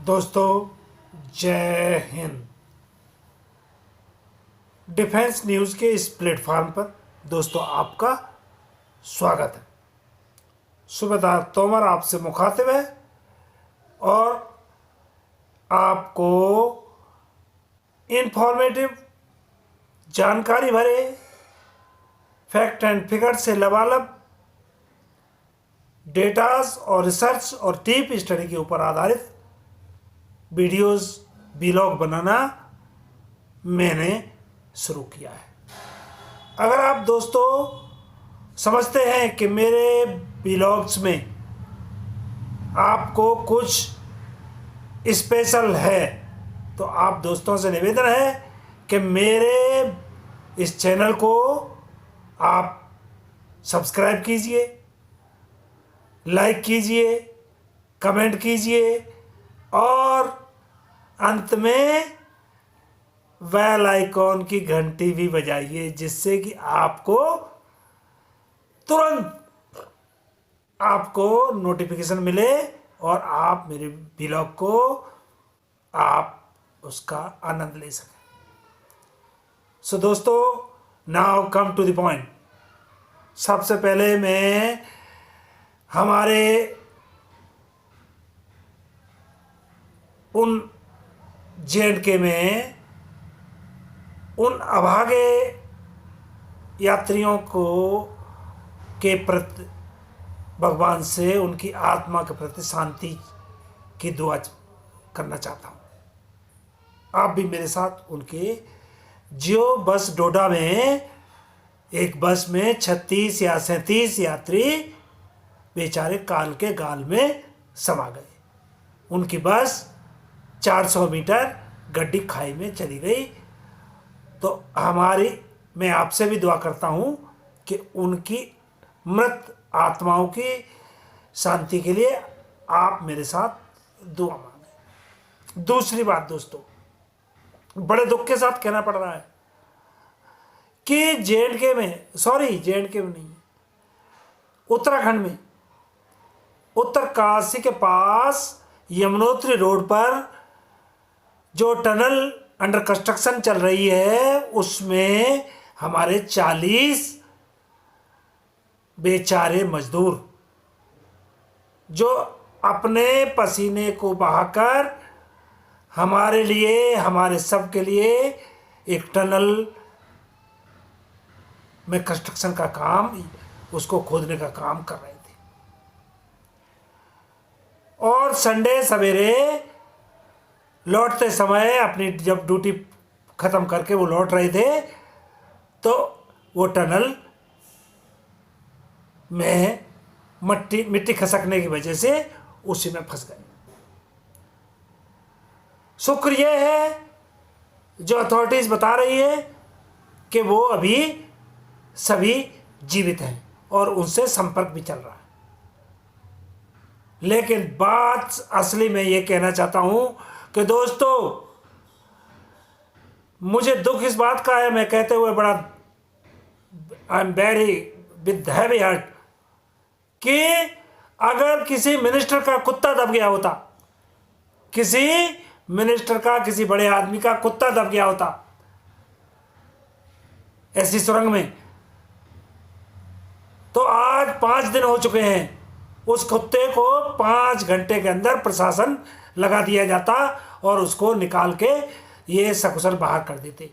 दोस्तों जय Hind. Defence news के इस प्लेटफॉर्म पर दोस्तों आपका स्वागत है। सूबेदार तोमर आपसे मुखातिब है और आपको इंफॉर्मेटिव जानकारी भरे फैक्ट एंड फिगर से लबालब डेटास और रिसर्च और डीप स्टडी के ऊपर आधारित वीडियोस व्लॉग बनाना मैंने शुरू किया है। अगर आप दोस्तों समझते हैं कि मेरे व्लॉग्स में आपको कुछ स्पेशल है तो आप दोस्तों से निवेदन है कि मेरे इस चैनल को आप सब्सक्राइब कीजिए, लाइक कीजिए, कमेंट कीजिए और अंत में बेल आइकॉन की घंटी भी बजाइए, जिससे कि आपको तुरंत आपको नोटिफिकेशन मिले और आप मेरे व्लॉग को आप उसका आनंद ले सकें। सो दोस्तों, now come to the point. सबसे पहले मैं हमारे उन जे.एंड.के में उन अभागे यात्रियों को के प्रति भगवान से उनकी आत्मा के प्रति शांति की दुआ करना चाहता हूँ। आप भी मेरे साथ उनके जियो बस डोडा में एक बस में 36 या 37 यात्री बेचारे काल के गाल में समा गए। उनकी बस 400 मीटर गड्डी खाई में चली गई। तो मैं आपसे भी दुआ करता हूँ कि उनकी मृत आत्माओं की शांति के लिए आप मेरे साथ दुआ मांगें। दूसरी बात दोस्तों, बड़े दुख के साथ कहना पड़ रहा है कि जे.एंड.के में नहीं, उत्तराखंड में उत्तरकाशी के पास यमुनोत्री रोड पर जो टनल अंडर कंस्ट्रक्शन चल रही है उसमें हमारे 40 बेचारे मजदूर जो अपने पसीने को बहाकर हमारे लिए, हमारे सब के लिए एक टनल में कंस्ट्रक्शन का काम, उसको खोदने का काम कर रहे थे। और संडे सवेरे लौटते समय अपनी जब ड्यूटी ख़त्म करके वो लौट रहे थे तो वो टनल में मिट्टी खसकने की वजह से उसी में फंस गए। शुक्र यह है जो अथॉरिटीज़ बता रही है कि वो अभी सभी जीवित हैं और उनसे संपर्क भी चल रहा है। लेकिन बात असली में ये कहना चाहता हूं कि दोस्तों, मुझे दुख इस बात का है, मैं कहते हुए बड़ा I am very with heavy heart, कि अगर किसी मिनिस्टर का कुत्ता दब गया होता, किसी मिनिस्टर का, किसी बड़े आदमी का कुत्ता दब गया होता ऐसी सुरंग में, तो आज 5 दिन हो चुके हैं, उस कुत्ते को 5 घंटे के अंदर प्रशासन लगा दिया जाता और उसको निकाल के ये सकुशल बाहर कर देते।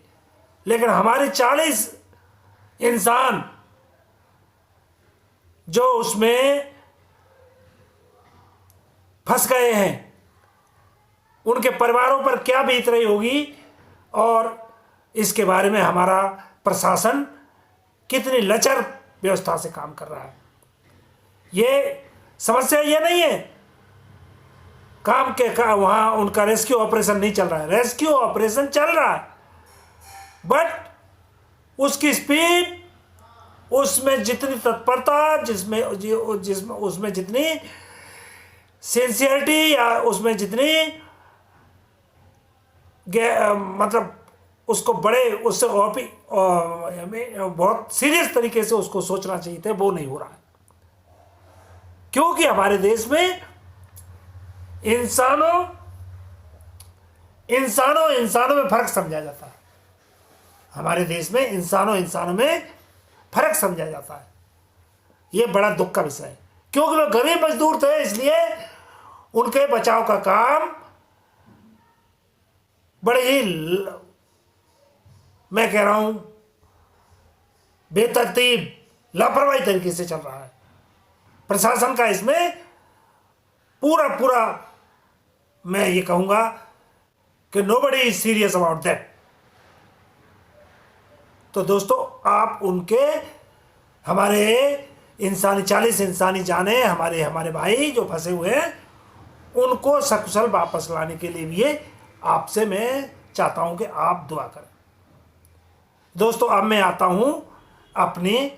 लेकिन हमारे 40 इंसान जो उसमें फंस गए हैं, उनके परिवारों पर क्या बीत रही होगी और इसके बारे में हमारा प्रशासन कितनी लचर व्यवस्था से काम कर रहा है। ये समस्या ये नहीं है वहाँ उनका रेस्क्यू ऑपरेशन नहीं चल रहा है, रेस्क्यू ऑपरेशन चल रहा है, बट उसकी स्पीड, उसमें जितनी तत्परता, जिसमें उसमें जितनी सिंसियरिटी या उसमें जितनी मतलब उसको उससे बहुत सीरियस तरीके से उसको सोचना चाहिए था, वो नहीं हो रहा है। क्योंकि हमारे देश में इंसानों इंसानों इंसानों में फर्क समझा जाता है। हमारे देश में इंसानों इंसानों में फर्क समझा जाता है। ये बड़ा दुख का विषय है, क्योंकि लोग गरीब मजदूर थे, इसलिए उनके बचाव का काम बड़े ही मैं कह रहा हूं बेतरतीब लापरवाही तरीके से चल रहा है। प्रशासन का इसमें पूरा पूरा मैं ये कहूंगा कि nobody is serious about that. तो दोस्तों, आप उनके हमारे इंसानी 40 इंसानी जाने हमारे भाई जो फंसे हुए हैं, उनको सकुशल वापस लाने के लिए भी आपसे मैं चाहता हूं कि आप दुआ करें। दोस्तों, अब मैं आता हूं अपनी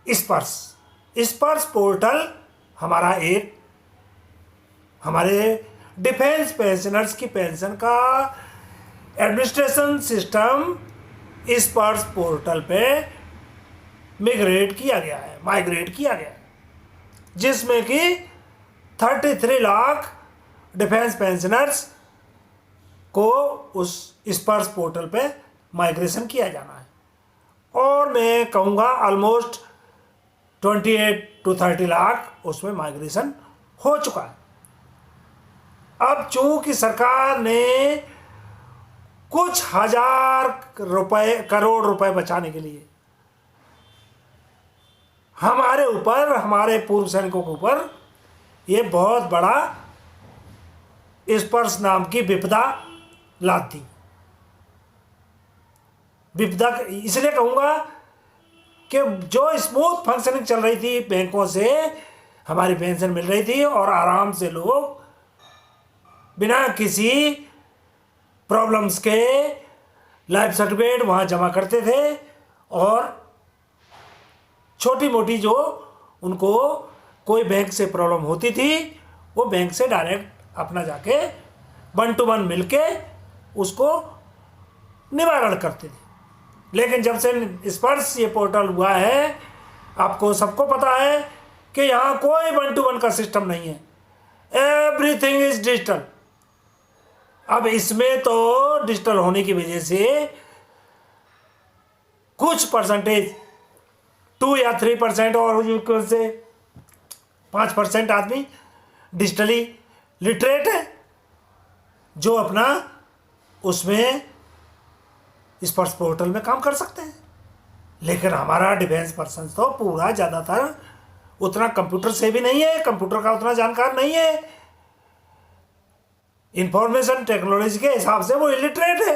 स्पर्श पोर्टल हमारे डिफेंस पेंशनर्स की पेंशन का एडमिनिस्ट्रेशन सिस्टम स्पर्श पोर्टल पे माइग्रेट किया गया है, जिसमें कि 33 लाख डिफेंस पेंशनर्स को उस स्पर्श पोर्टल पे माइग्रेशन किया जाना है। और मैं कहूँगा ऑलमोस्ट 28 to 30 लाख उसमें माइग्रेशन हो चुका है। अब चूंकि सरकार ने कुछ करोड़ रुपए बचाने के लिए हमारे पूर्व सैनिकों के ऊपर ये बहुत बड़ा स्पर्श नाम की विपदा लाद दी। विपदा इसलिए कहूंगा कि जो स्मूथ फंक्शनिंग चल रही थी, बैंकों से हमारी पेंशन मिल रही थी और आराम से लोग बिना किसी प्रॉब्लम्स के लाइफ सर्टिफिकेट वहाँ जमा करते थे, और छोटी मोटी जो उनको कोई बैंक से प्रॉब्लम होती थी वो बैंक से डायरेक्ट अपना जाके 1 to 1 मिलके उसको निवारण करते थे। लेकिन जब से स्पर्श ये पोर्टल हुआ है, आपको सबको पता है कि यहाँ कोई 1 to 1 का सिस्टम नहीं है, एवरीथिंग इज डिजिटल। अब इसमें तो डिजिटल होने की वजह से कुछ परसेंटेज 2 या 3% और से 5% आदमी डिजिटली लिटरेट है, जो अपना उसमें स्पर्श पोर्टल में काम कर सकते हैं। लेकिन हमारा डिफेंस पर्सन तो पूरा ज़्यादातर उतना कंप्यूटर से भी नहीं है, कंप्यूटर का उतना जानकार नहीं है, इंफॉर्मेशन टेक्नोलॉजी के हिसाब से वो इलिटरेट है।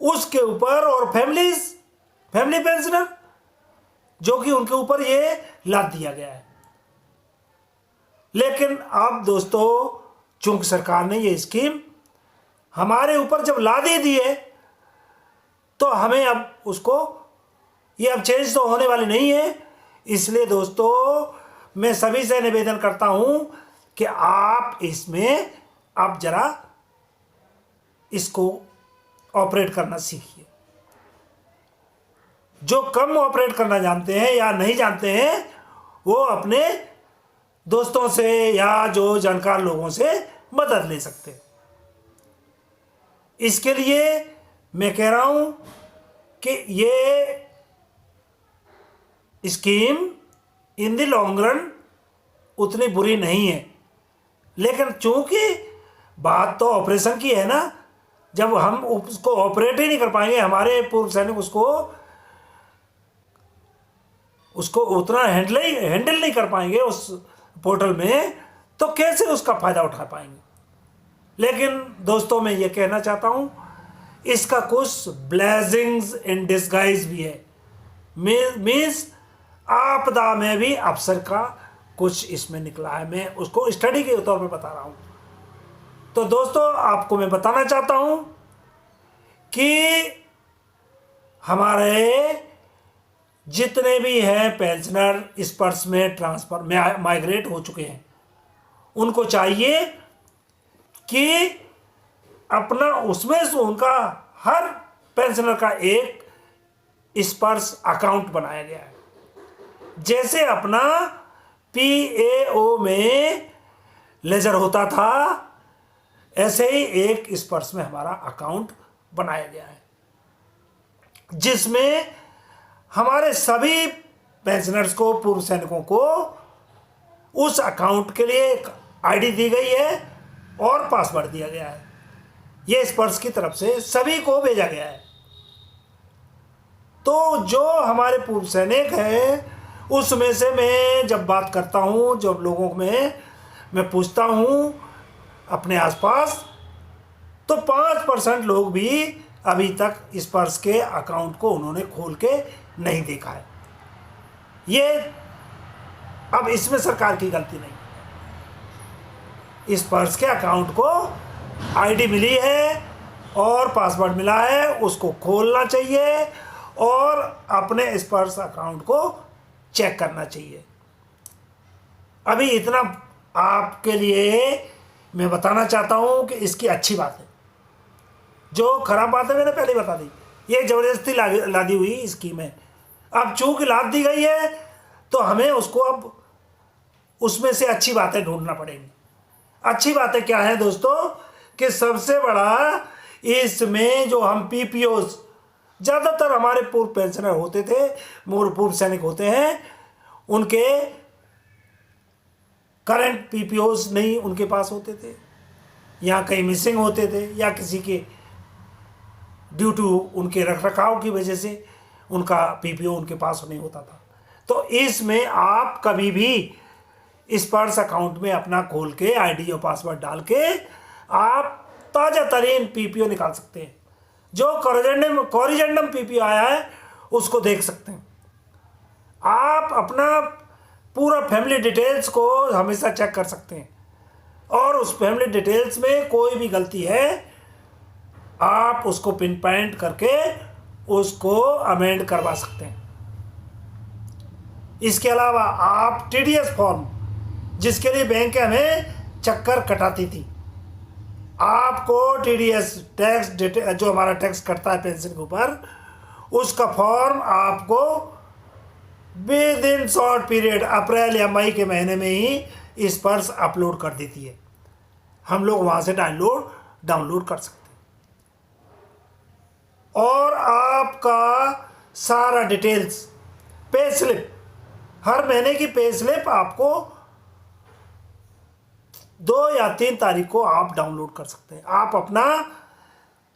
उसके ऊपर और फैमिली पेंशनर जो कि उनके ऊपर ये लाद दिया गया है। लेकिन अब दोस्तों, चूंकि सरकार ने ये स्कीम हमारे ऊपर जब लाद ही दी है, तो हमें अब उसको ये अब चेंज तो होने वाली नहीं है। इसलिए दोस्तों, मैं सभी से निवेदन करता हूं कि आप इसमें आप जरा इसको ऑपरेट करना सीखिए। जो कम ऑपरेट करना जानते हैं या नहीं जानते हैं, वो अपने दोस्तों से या जो जानकार लोगों से मदद ले सकते हैं। इसके लिए मैं कह रहा हूं कि ये scheme in the long run उतनी बुरी नहीं है। लेकिन चूंकि बात तो ऑपरेशन की है ना, जब हम उसको ऑपरेट ही नहीं कर पाएंगे, हमारे पूर्व सैनिक उसको उतना हैंडल नहीं कर पाएंगे उस पोर्टल में, तो कैसे उसका फायदा उठा पाएंगे। लेकिन दोस्तों, मैं ये कहना चाहता हूं, इसका कुछ ब्लेसिंग्स इन डिस्गाइज भी है। मीन्स आपदा में भी अवसर का कुछ इसमें निकला है। मैं उसको स्टडी के तौर पे बता रहा हूं। तो दोस्तों, आपको मैं बताना चाहता हूं कि हमारे जितने भी हैं पेंशनर स्पर्श में ट्रांसफर में माइग्रेट हो चुके हैं, उनको चाहिए कि अपना उसमें से उनका हर पेंशनर का एक स्पर्श अकाउंट बनाया गया है। जैसे अपना PAO में लेजर होता था, ऐसे ही एक इस पर्स में हमारा अकाउंट बनाया गया है, जिसमें हमारे सभी पेंशनर्स को, पूर्व सैनिकों को उस अकाउंट के लिए एक आईडी दी गई है और पासवर्ड दिया गया है। ये इस पर्स की तरफ से सभी को भेजा गया है। तो जो हमारे पूर्व सैनिक हैं, उसमें से मैं जब बात करता हूँ, जब लोगों में मैं पूछता हूँ अपने आसपास, तो 5% लोग भी अभी तक इस पर्स के अकाउंट को उन्होंने खोल के नहीं देखा है। ये अब इसमें सरकार की गलती नहीं, इस पर्स के अकाउंट को आईडी मिली है और पासवर्ड मिला है, उसको खोलना चाहिए और अपने इस पर्स अकाउंट को चेक करना चाहिए। अभी इतना आपके लिए मैं बताना चाहता हूं कि इसकी अच्छी बात है। जो खराब बात है मैंने पहले ही बता दी, ये जबरदस्ती लादी हुई स्कीम है। अब चूंकि लाद दी गई है तो हमें उसको अब उसमें से अच्छी बातें ढूंढना पड़ेगी। अच्छी बातें क्या है दोस्तों, कि सबसे बड़ा इसमें जो हम पीपीओस, ज़्यादातर हमारे पूर्व पेंशनर होते थे, पूर्व सैनिक होते हैं, उनके करंट पीपीओस नहीं उनके पास होते थे, या कहीं मिसिंग होते थे, या किसी के ड्यू टू उनके रखरखाव की वजह से उनका पीपीओ उनके पास नहीं होता था। तो इसमें आप कभी भी इस पर्स अकाउंट में अपना खोल के आईडी और पासवर्ड डाल के आप ताज़ा तरीन पीपीओ निकाल सकते हैं। जो कोरिजेंडम पीपीओ आया है उसको देख सकते हैं। आप अपना पूरा फैमिली डिटेल्स को हमेशा चेक कर सकते हैं, और उस फैमिली डिटेल्स में कोई भी गलती है आप उसको पिन पॉइंट करके उसको अमेंड करवा सकते हैं। इसके अलावा आप टीडीएस फॉर्म, जिसके लिए बैंक हमें चक्कर कटाती थी, आपको टीडीएस टैक्स जो हमारा टैक्स कटता है पेंशन के ऊपर, उसका फॉर्म आपको विद इन शॉर्ट पीरियड अप्रैल या मई के महीने में ही इस पर अपलोड कर देती है। हम लोग वहाँ से डाउनलोड कर सकते हैं, और आपका सारा डिटेल्स, पे स्लिप, हर महीने की पे स्लिप आपको 2 या 3 तारीख को आप डाउनलोड कर सकते हैं। आप अपना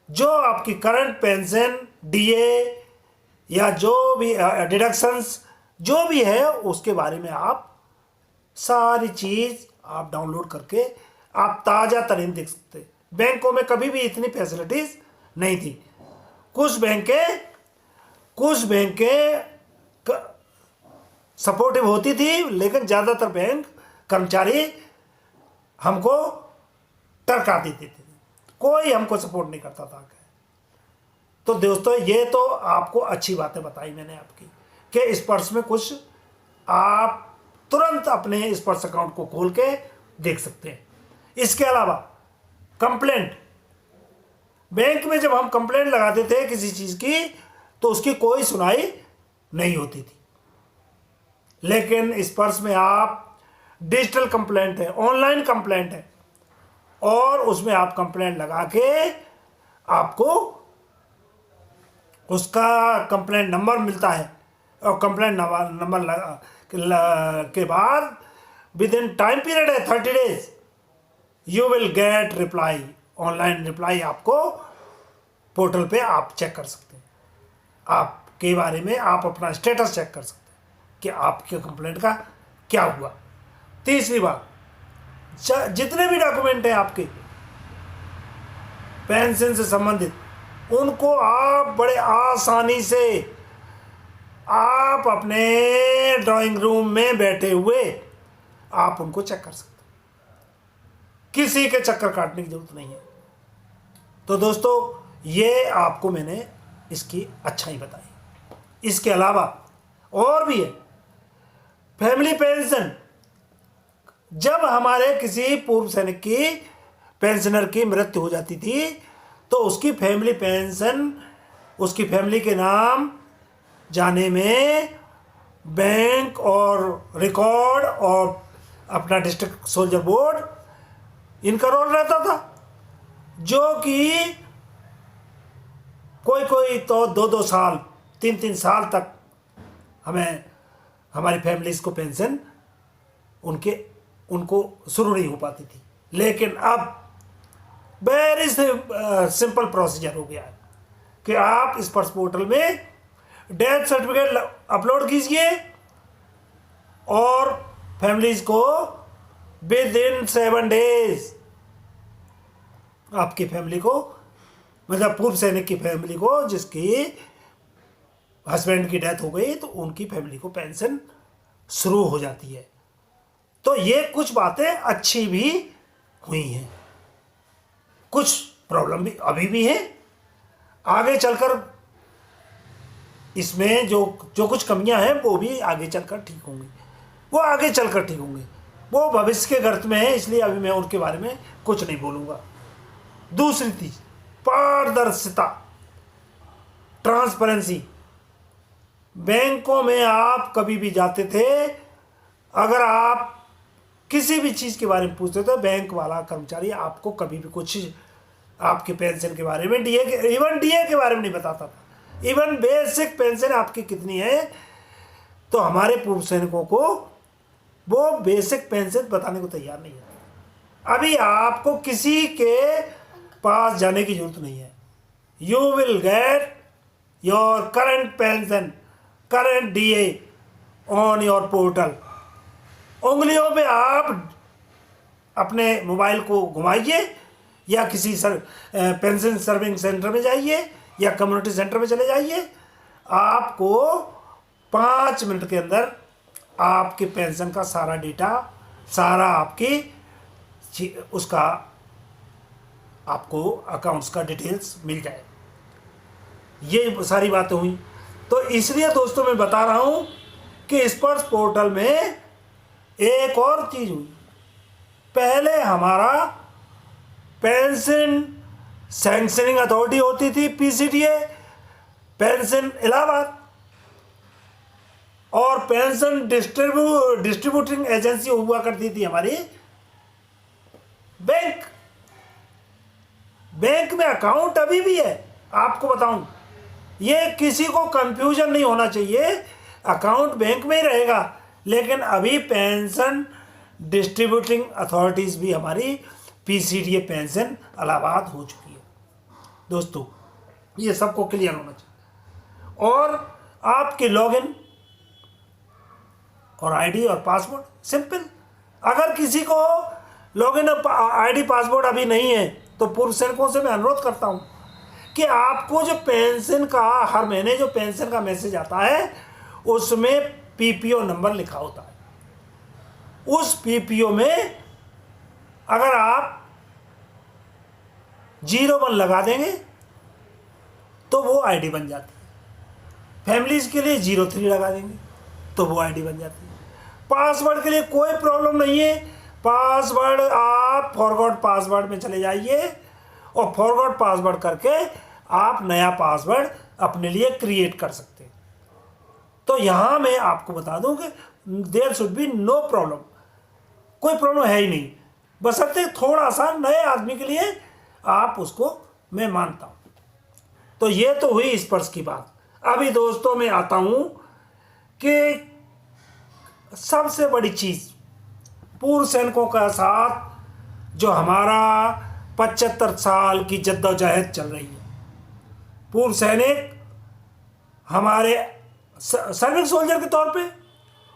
जो आपकी करंट पेंशन, डीए या जो भी डिडक्शंस जो भी है उसके बारे में आप सारी चीज़ आप डाउनलोड करके आप ताज़ा तरीन देख सकते हैं। बैंकों में कभी भी इतनी फैसिलिटीज़ नहीं थी। कुछ बैंकें सपोर्टिव होती थी, लेकिन ज़्यादातर बैंक कर्मचारी हमको टरका देते थे, कोई हमको सपोर्ट नहीं करता था। तो दोस्तों ये तो आपको अच्छी बातें बताई मैंने आपकी, कि इस पर्स में कुछ आप तुरंत अपने इस पर्स अकाउंट को खोल के देख सकते हैं। इसके अलावा कंप्लेंट, बैंक में जब हम कंप्लेंट लगाते थे किसी चीज़ की तो उसकी कोई सुनाई नहीं होती थी, लेकिन इस पर्स में आप डिजिटल कंप्लेंट है, ऑनलाइन कंप्लेंट है, और उसमें आप कंप्लेंट लगा के आपको उसका कंप्लेंट नंबर मिलता है, और कंप्लेंट नंबर के बाद विद इन टाइम पीरियड है 30 days you will get reply, online reply आपको पोर्टल पे आप चेक कर सकते हैं। आपके बारे में आप अपना स्टेटस चेक कर सकते हैं कि आपके कंप्लेंट का क्या हुआ। तीसरी बात, जितने भी डॉक्यूमेंट हैं आपके पेंशन से संबंधित, उनको आप बड़े आसानी से आप अपने ड्राइंग रूम में बैठे हुए आप उनको चेक कर सकते हैं। किसी के चक्कर काटने की जरूरत नहीं है। तो दोस्तों ये आपको मैंने इसकी अच्छाई बताई। इसके अलावा और भी है। फैमिली पेंशन, जब हमारे किसी पूर्व सैनिक की पेंशनर की मृत्यु हो जाती थी तो उसकी फैमिली पेंशन उसकी फैमिली के नाम जाने में बैंक और रिकॉर्ड और अपना डिस्ट्रिक्ट सोल्जर बोर्ड, इनका रोल रहता था। जो कि कोई कोई तो 2-2 साल 3-3 साल तक हमें हमारी फैमिलीज को पेंशन उनको शुरू नहीं हो पाती थी। लेकिन अब वेरी सिंपल प्रोसीजर हो गया है कि आप इस पर्स पोर्टल में डेथ सर्टिफिकेट अपलोड कीजिए और फैमिलीज को विद इन 7 डेज आपकी फैमिली को, मतलब पूर्व सैनिक की फैमिली को जिसकी हस्बैंड की डेथ हो गई, तो उनकी फैमिली को पेंशन शुरू हो जाती है। तो ये कुछ बातें अच्छी भी हुई हैं, कुछ प्रॉब्लम भी अभी भी है। आगे चलकर इसमें जो कुछ कमियां हैं वो भी आगे चलकर ठीक होंगी, वो भविष्य के गर्त में है, इसलिए अभी मैं उनके बारे में कुछ नहीं बोलूँगा। दूसरी चीज, पारदर्शिता, ट्रांसपेरेंसी। बैंकों में आप कभी भी जाते थे, अगर आप किसी भी चीज़ के बारे में पूछते थे, बैंक वाला कर्मचारी आपको कभी भी कुछ आपके पेंशन के बारे में, इवन डीए के बारे में नहीं बताता था। इवन बेसिक पेंशन आपकी कितनी है, तो हमारे पूर्व सैनिकों को वो बेसिक पेंशन बताने को तैयार नहीं है। अभी आपको किसी के पास जाने की जरूरत नहीं है। You will get your current pension, current DA on your portal. उंगलियों पे आप अपने मोबाइल को घुमाइए या किसी पेंशन सर्विंग सेंटर में जाइए या कम्युनिटी सेंटर में चले जाइए, आपको 5 मिनट के अंदर आपके पेंशन का सारा डेटा, सारा आपकी उसका आपको अकाउंट्स का डिटेल्स मिल जाए। ये सारी बातें हुई। तो इसलिए दोस्तों मैं बता रहा हूँ कि स्पर्श पोर्टल में एक और चीज़ हुई। पहले हमारा पेंशन सैंक्शनिंग अथॉरिटी होती थी, पीसीडीए, पेंशन इलाहाबाद, और पेंशन डिस्ट्रीब्यूटिंग एजेंसी हुआ करती थी हमारी बैंक में अकाउंट अभी भी है। आपको बताऊं, ये किसी को कंफ्यूजन नहीं होना चाहिए, अकाउंट बैंक में ही रहेगा, लेकिन अभी पेंशन डिस्ट्रीब्यूटिंग अथॉरिटीज़ भी हमारी पीसीडीए पेंशन इलाहाबाद हो चुकी है। दोस्तों ये सबको क्लियर होना चाहिए। और आपके लॉगिन और आईडी और पासवर्ड सिंपल। अगर किसी को लॉगिन और आईडी पासवर्ड अभी नहीं है, तो पूर्व सैनिकों से मैं अनुरोध करता हूं कि आपको जो पेंशन का हर महीने जो पेंशन का मैसेज आता है, उसमें पीपीओ नंबर लिखा होता है। उस पीपीओ में अगर आप 01 लगा देंगे तो वो आईडी बन जाती है। फैमिलीज के लिए 03 लगा देंगे तो वो आईडी बन जाती है। पासवर्ड के लिए कोई प्रॉब्लम नहीं है। पासवर्ड आप फॉरगॉट पासवर्ड में चले जाइए और फॉरगॉट पासवर्ड करके आप नया पासवर्ड अपने लिए क्रिएट कर सकते हैं। तो यहाँ मैं आपको बता दूं कि there should be no problem, कोई प्रॉब्लम है ही नहीं, बशर्ते थोड़ा सा नए आदमी के लिए आप उसको मैं मानता हूँ। तो ये तो हुई स्पर्श की बात। अभी दोस्तों मैं आता हूँ कि सबसे बड़ी चीज़, पूर्व सैनिकों का साथ जो हमारा 75 साल की जद्दोजहद चल रही है। पूर्व सैनिक हमारे सर्विंग सोल्जर के तौर पे,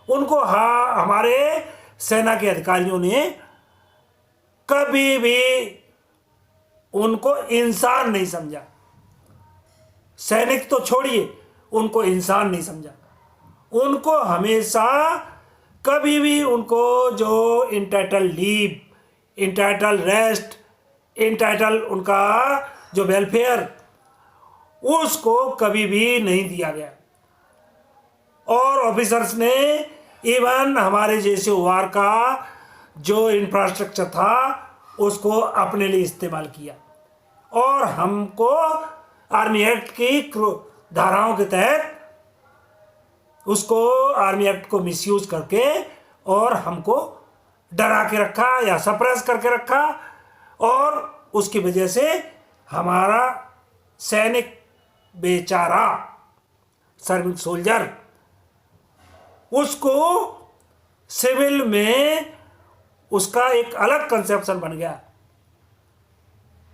उनको हमारे सेना के अधिकारियों ने कभी भी उनको इंसान नहीं समझा। सैनिक तो छोड़िए, उनको इंसान नहीं समझा। उनको हमेशा कभी भी उनको जो entitle leave, entitle rest, entitle उनका जो वेलफेयर, उसको कभी भी नहीं दिया गया। और ऑफिसर्स ने इवन हमारे जैसे वार का जो इंफ्रास्ट्रक्चर था उसको अपने लिए इस्तेमाल किया, और हमको आर्मी एक्ट की धाराओं के तहत उसको आर्मी एक्ट को मिसयूज करके और हमको डरा के रखा या सप्रेस करके रखा, और उसकी वजह से हमारा सैनिक बेचारा सर्विंग सोल्जर, उसको सिविल में उसका एक अलग कंसेप्शन बन गया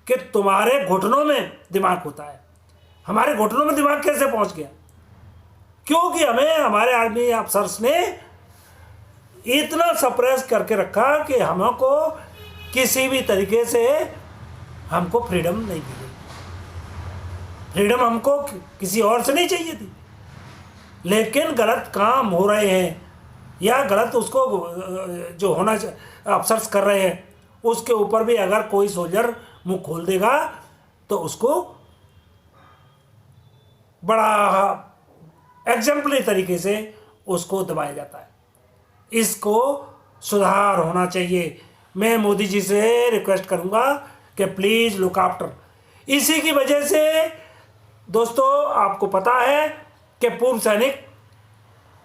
कि तुम्हारे घुटनों में दिमाग होता है। हमारे घुटनों में दिमाग कैसे पहुंच गया? क्योंकि हमें हमारे आर्मी अफसर्स ने इतना सप्रेस करके रखा कि हमको किसी भी तरीके से हमको फ्रीडम नहीं दी गई। फ्रीडम हमको किसी और से नहीं चाहिए थी, लेकिन गलत काम हो रहे हैं या गलत उसको जो होना अफसर्स कर रहे हैं उसके ऊपर भी अगर कोई सोल्जर मुंह खोल देगा तो उसको बड़ा एग्जाम्पली तरीके से उसको दबाया जाता है। इसको सुधार होना चाहिए। मैं मोदी जी से रिक्वेस्ट करूंगा कि प्लीज़ लुक आफ्टर। इसी की वजह से दोस्तों आपको पता है कि पूर्व सैनिक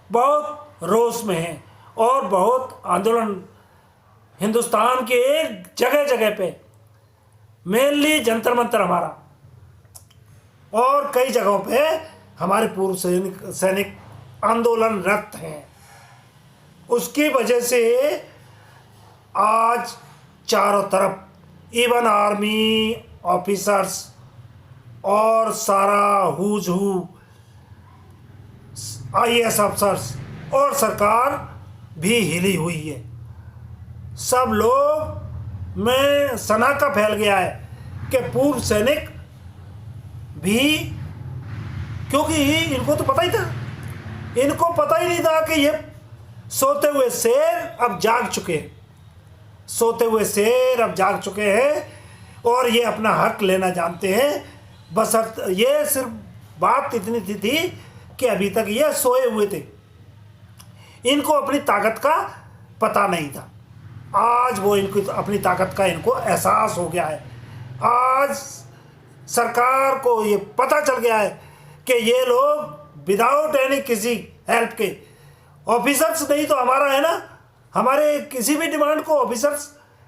बहुत रोष में हैं और बहुत आंदोलन हिंदुस्तान के जगह जगह पे, मेनली जंतर मंतर हमारा और कई जगहों पे हमारे पूर्व सैनिक आंदोलनरत हैं। उसकी वजह से आज चारों तरफ इवन आर्मी ऑफिसर्स और सारा हुज हू IAS अफसर्स और सरकार भी हिली हुई है। सब लोग में सन्नाटा फैल गया है कि पूर्व सैनिक भी, क्योंकि इनको तो पता ही था, इनको पता ही नहीं था कि ये सोते हुए शेर अब जाग चुके हैं, सोते हुए शेर अब जाग चुके हैं और ये अपना हक लेना जानते हैं। बस ये सिर्फ बात इतनी थी कि अभी तक ये सोए हुए थे, इनको अपनी ताकत का पता नहीं था। आज वो इनको अपनी ताकत का इनको एहसास हो गया है। आज सरकार को ये पता चल गया है कि ये लोग विदाउट एनी किसी हेल्प के, ऑफिसर्स नहीं तो हमारा है ना, हमारे किसी भी डिमांड को ऑफिसर्स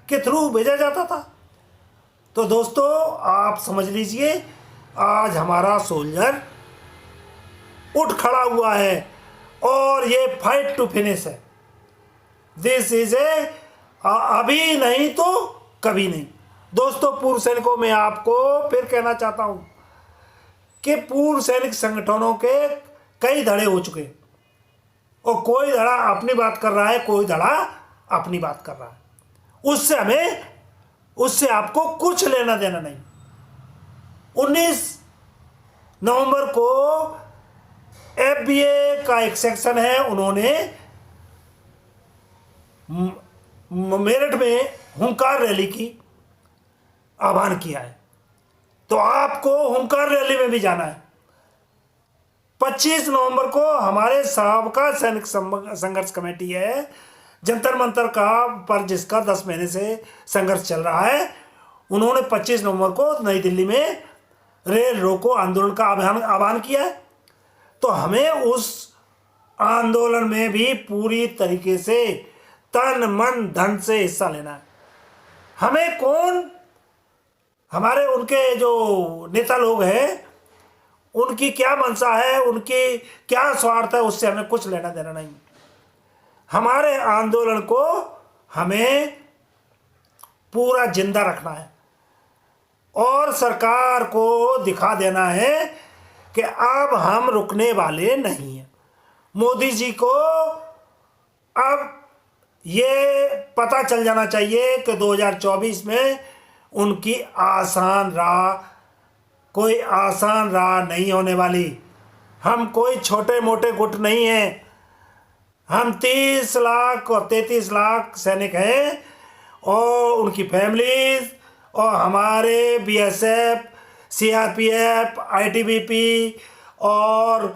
के थ्रू भेजा जाता था। तो दोस्तों आप समझ लीजिए आज हमारा सोल्जर उठ खड़ा हुआ है और ये फाइट टू फिनिश है। दिस इज अभी नहीं तो कभी नहीं। दोस्तों पूर्व सैनिकों में आपको फिर कहना चाहता हूं कि पूर्व सैनिक संगठनों के कई धड़े हो चुके और कोई धड़ा अपनी बात कर रहा है, कोई धड़ा अपनी बात कर रहा है। उससे आपको कुछ लेना देना नहीं। 19 नवंबर को FBA का एक सेक्शन है, उन्होंने मेरठ में हुंकार रैली की आह्वान किया है, तो आपको हुंकार रैली में भी जाना है। 25 नवंबर को हमारे साहब का सैनिक संघर्ष कमेटी है जंतर मंतर का, पर जिसका 10 महीने से संघर्ष चल रहा है, उन्होंने 25 नवंबर को नई दिल्ली में रेल रोको आंदोलन का आह्वान किया है। तो हमें उस आंदोलन में भी पूरी तरीके से तन मन धन से हिस्सा लेना है। हमें कौन, हमारे उनके जो नेता लोग हैं उनकी क्या मंशा है, उनकी क्या स्वार्थ है, उससे हमें कुछ लेना देना नहीं। हमारे आंदोलन को हमें पूरा जिंदा रखना है और सरकार को दिखा देना है कि अब हम रुकने वाले नहीं हैं। मोदी जी को अब ये पता चल जाना चाहिए कि 2024 में उनकी कोई आसान राह नहीं होने वाली। हम कोई छोटे मोटे गुट नहीं हैं, हम 30 लाख और 33 लाख सैनिक हैं और उनकी फैमिलीज और हमारे BSF, CRPF, ITBP और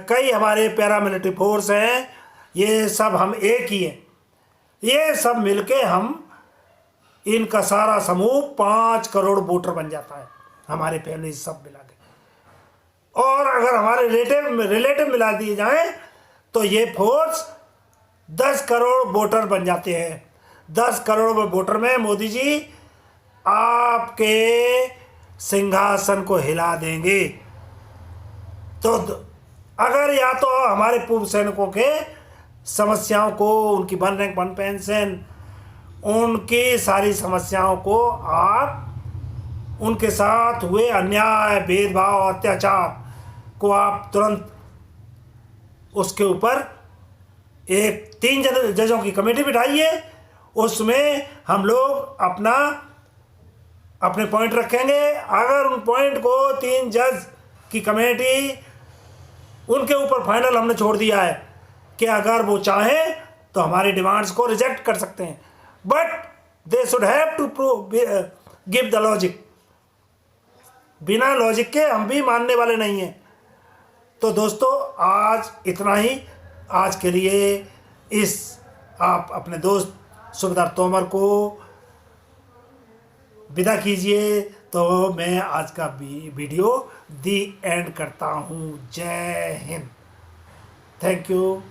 कई हमारे पैरामिलिट्री फोर्स हैं। ये सब हम एक ही हैं। ये सब मिलके हम, इनका सारा समूह 5 करोड़ वोटर बन जाता है, हमारे फैमिली सब मिला के। और अगर हमारे रिलेटिव मिला दिए जाएं तो ये फोर्स 10 करोड़ वोटर बन जाते हैं। 10 करोड़ वोटर में मोदी जी आपके सिंहासन को हिला देंगे। तो अगर या तो हमारे पूर्व सैनिकों के समस्याओं को, उनकी 1 रैंक 1 पेंशन, उनकी सारी समस्याओं को आप, उनके साथ हुए अन्याय, भेदभाव, अत्याचार को आप तुरंत उसके ऊपर एक 3 जजों की कमेटी बिठाइए। उसमें हम लोग अपने पॉइंट रखेंगे। अगर उन पॉइंट को 3 जज की कमेटी, उनके ऊपर फाइनल हमने छोड़ दिया है कि अगर वो चाहें तो हमारी डिमांड्स को रिजेक्ट कर सकते हैं, but they should have to give the logic. बिना लॉजिक के हम भी मानने वाले नहीं हैं। तो दोस्तों, आज इतना ही। आज के लिए आप अपने दोस्त सुबेदार तोमर को विदा कीजिए। तो मैं आज का वीडियो दी एंड करता हूँ। जय हिंद। Thank you.